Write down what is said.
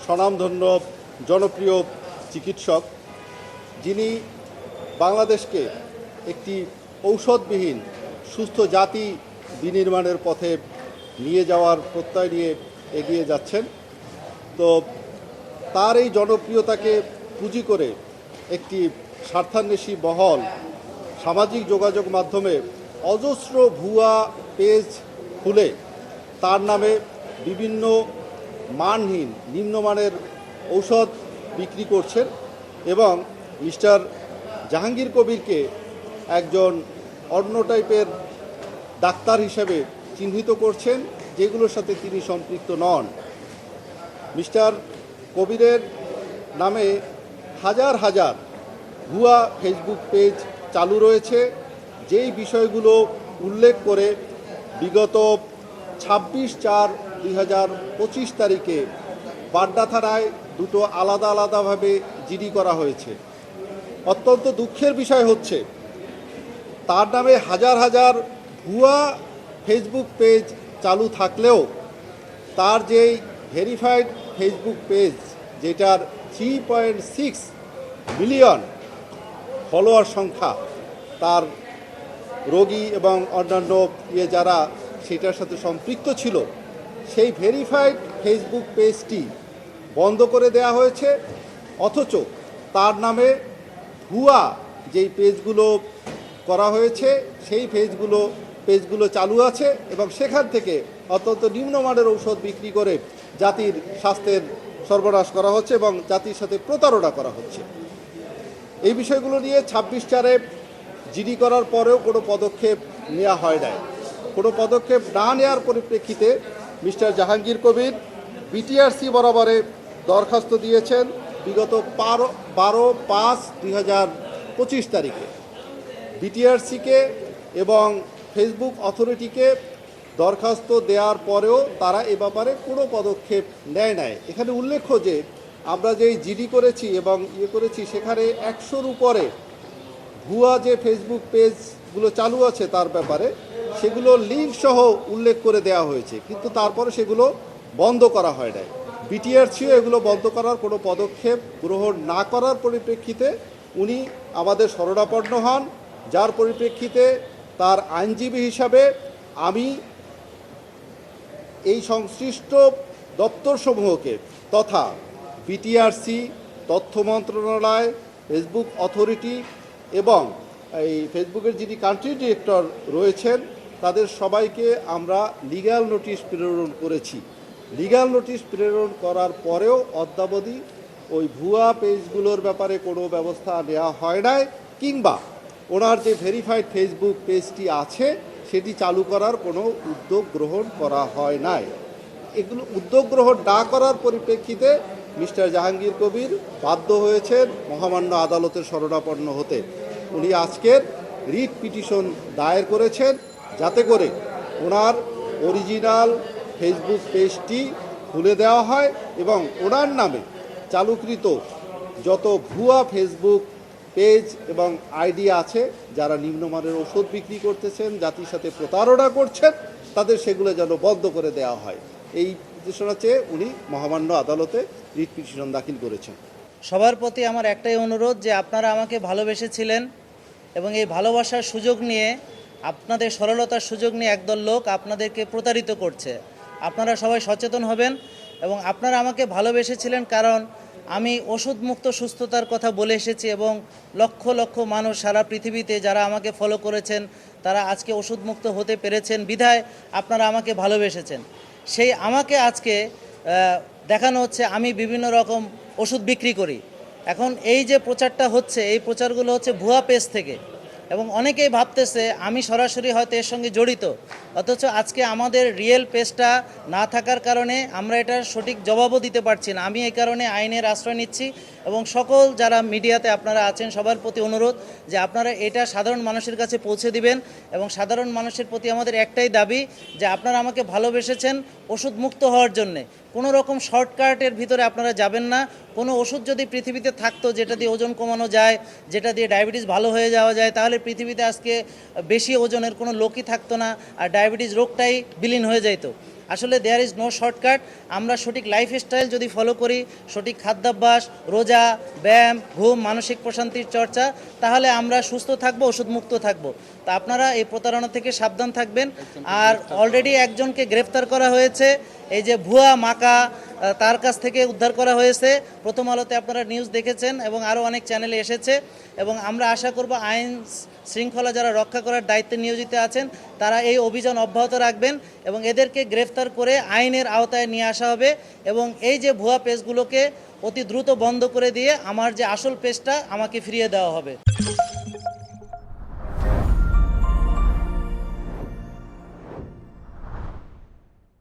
স্বনামধন্য জনপ্রিয় চিকিৎসক, যিনি বাংলাদেশকে একটি ঔষধবিহীন সুস্থ জাতি বিনির্মাণের পথে নিয়ে যাওয়ার প্রত্যয় নিয়ে এগিয়ে যাচ্ছেন। তো তার এই জনপ্রিয়তাকে পুঁজি করে একটি স্বার্থান্বেষী মহল সামাজিক যোগাযোগ মাধ্যমে অজস্র ভুয়া পেজ খুলে তার নামে বিভিন্ন মানহীন নিম্নমানের ঔষধ বিক্রি করছেন এবং মিস্টার জাহাঙ্গীর কবিরকে একজন অন্য টাইপের ডাক্তার হিসেবে চিহ্নিত করছেন, যেগুলোর সাথে তিনি সম্পৃক্ত নন। মিস্টার কবিরের নামে হাজার হাজার ভুয়া ফেসবুক পেজ চালু রয়েছে, যেই বিষয়গুলো উল্লেখ করে বিগত 26/4/2025 তারিখে বাড্ডা থানায় দুটো আলাদা আলাদাভাবে জিডি করা হয়েছে। অত্যন্ত দুঃখের বিষয় হচ্ছে, তার নামে হাজার হাজার ভুয়া ফেসবুক পেজ চালু থাকলেও তার যেই ভেরিফাইড ফেসবুক পেজ, যেটার 3.6 মিলিয়ন ফলোয়ার সংখ্যা, তার রোগী এবং অন্যান্য যারা সেটার সাথে সম্পৃক্ত ছিল, সেই ভেরিফাইড ফেসবুক পেজটি বন্ধ করে দেওয়া হয়েছে। অথচ তার নামে ভুয়া যেই পেজগুলো করা হয়েছে সেই পেজগুলো চালু আছে এবং সেখান থেকে অত্যন্ত নিম্নমানের ঔষধ বিক্রি করে জাতির স্বাস্থ্যের সর্বনাশ করা হচ্ছে এবং জাতির সাথে প্রতারণা করা হচ্ছে। এই বিষয়গুলো নিয়ে 26/4-এ জিডি করার পরেও কোনো পদক্ষেপ নেওয়া হয় নাই। কোনো পদক্ষেপ না নেওয়ার পরিপ্রেক্ষিতে মিস্টার জাহাঙ্গীর কবির বিটিআরসি বরাবরে দরখাস্ত দিয়েছেন বিগত 12/5/2025 তারিখে। বিটিআরসিকে এবং ফেসবুক অথরিটিকে দরখাস্ত দেওয়ার পরেও তারা এ ব্যাপারে কোনো পদক্ষেপ নেয় নাই। এখানে উল্লেখ্য যে আমরা যেই জিডি করেছি এবং করেছি, সেখানে 100-র উপরে ভুয়া যে ফেসবুক পেজগুলো চালু আছে তার ব্যাপারে সেগুলো লিঙ্ক সহ উল্লেখ করে দেওয়া হয়েছে, কিন্তু তারপরে সেগুলো বন্ধ করা হয় নাই। বিটিআরসিও এগুলো বন্ধ করার কোনো পদক্ষেপ গ্রহণ না করার পরিপ্রেক্ষিতে উনি আমাদের শরণাপন্ন হন, যার পরিপ্রেক্ষিতে তার আইনজীবী হিসাবে আমি এই সংশ্লিষ্ট দপ্তরসমূহকে তথা বিটিআরসি, তথ্য মন্ত্রণালয়, ফেসবুক অথরিটি এবং এই ফেসবুকের যিনি কান্ট্রি ডিরেক্টর রয়েছেন তাদের সবাইকে আমরা লিগ্যাল নোটিশ প্রেরণ করেছি। লিগ্যাল নোটিশ প্রেরণ করার পরেও অদ্যাবধি ওই ভুয়া পেজগুলোর ব্যাপারে কোনো ব্যবস্থা নেওয়া হয় নাই, কিংবা ওনার যে ভেরিফাইড ফেসবুক পেজটি আছে সেটি চালু করার কোনো উদ্যোগ গ্রহণ করা হয় নাই। এগুলো উদ্যোগ গ্রহণ না করার পরিপ্রেক্ষিতে মিস্টার জাহাঙ্গীর কবির বাধ্য হয়েছেন মহামান্য আদালতের শরণাপন্ন হতে। উনি আজকের রিট পিটিশন দায়ের করেছেন যাতে করে ওনার অরিজিনাল ফেসবুক পেজটি খুলে দেওয়া হয় এবং ওনার নামে চালুকৃত যত ভুয়া ফেসবুক পেজ এবং আইডি আছে যারা নিম্নমানের ওষুধ বিক্রি করতেছেন, জাতির সাথে প্রতারণা করছেন, তাদের সেগুলো যেন বন্ধ করে দেওয়া হয়। এই নির্দেশনা চেয়ে উনি মহামান্য আদালতে রিট পিটিশন দাখিল করেছেন। সবার প্রতি আমার একটাই অনুরোধ যে আপনারা আমাকে ভালোবেসেছিলেন এবং এই ভালোবাসার সুযোগ নিয়ে, আপনাদের সরলতার সুযোগ নিয়ে একদল লোক আপনাদেরকে প্রতারিত করছে। আপনারা সবাই সচেতন হবেন এবং আপনারা আমাকে ভালোবেসেছিলেন কারণ আমি ওষুধমুক্ত সুস্থতার কথা বলে এসেছি এবং লক্ষ লক্ষ মানুষ সারা পৃথিবীতে যারা আমাকে ফলো করেছেন তারা আজকে ওষুধমুক্ত হতে পেরেছেন বিধায় আপনারা আমাকে ভালোবেসেছেন। সেই আমাকে আজকে দেখানো হচ্ছে আমি বিভিন্ন রকম ওষুধ বিক্রি করি। এখন এই যে প্রচারটা হচ্ছে, এই প্রচারগুলো হচ্ছে ভুয়া পেজ থেকে এবং অনেকেই ভাবতেছে আমি সরাসরি হয়তো এর সঙ্গে জড়িত, অথচ আজকে আমাদের রিয়েল পেজটা না থাকার কারণে আমরা এটার সঠিক জবাবও দিতে পারছি না। আমি এই কারণে আইনের আশ্রয় নিচ্ছি এবং সকল যারা মিডিয়াতে আপনারা আছেন সবার প্রতি অনুরোধ যে আপনারা এটা সাধারণ মানুষের কাছে পৌঁছে দিবেন এবং সাধারণ মানুষের প্রতি আমাদের একটাই দাবি যে আপনারা আমাকে ভালোবেসেছেন ওষুধ মুক্ত হওয়ার জন্যে। কোনো রকম শর্টকাটের ভিতরে আপনারা যাবেন না। কোনো ওষুধ যদি পৃথিবীতে থাকতো যেটা দিয়ে ওজন কমানো যায়, যেটা দিয়ে ডায়াবেটিস ভালো হয়ে যাওয়া যায়, তাহলে পৃথিবীতে আজকে বেশি ওজনের কোনো লোকই থাকতো না আর ডায়াবেটিস রোগটাই বিলীন হয়ে যেত। আসলে দেয়ার ইজ নো শর্টকাট। আমরা সঠিক লাইফস্টাইল যদি ফলো করি, সঠিক খাদ্যাভ্যাস, রোজা, ব্যায়াম, ঘুম, মানসিক প্রশান্তির চর্চা, তাহলে আমরা সুস্থ থাকবো, ওষুধমুক্ত থাকবো। তা আপনারা এই প্রতারণা থেকে সাবধান থাকবেন। আর অলরেডি একজনকে গ্রেফতার করা হয়েছে, এই যে ভুয়া মাকা, তার কাছ থেকে উদ্ধার করা হয়েছে। প্রথম আলোতে আপনারা নিউজ দেখেছেন এবং আরও অনেক চ্যানেলে এসেছে, এবং আমরা আশা করব আইন শৃঙ্খলা যারা রক্ষা করার দায়িত্বে নিয়োজিত আছেন তারা এই অভিযান অব্যাহত রাখবেন এবং এদেরকে গ্রেফতার করে আইনের আওতায় নিয়ে আসা হবে, এবং এই যে ভুয়া পেজগুলোকে অতি দ্রুত বন্ধ করে দিয়ে আমার যে আসল পেজটা আমাকে ফিরিয়ে দেওয়া হবে।